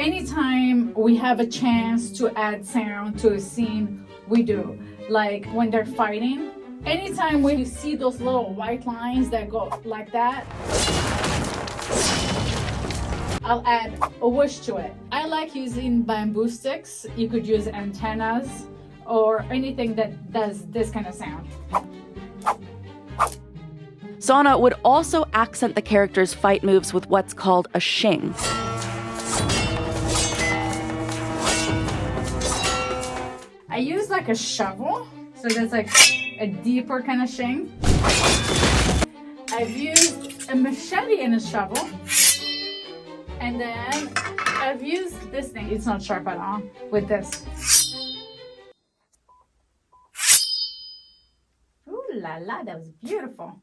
Anytime we have a chance to add sound to a scene, we do. Like when they're fighting, anytime we see those little white lines that go like that, I'll add a whoosh to it. I like using bamboo sticks. You could use antennas or anything that does this kind of sound. Sana would also accent the character's fight moves with what's called a shing. I use like a shovel, so that's like a deeper kind of shing. I've used a machete and a shovel. And then I've used this thing, it's not sharp at all, with this. Ooh la la, that was beautiful.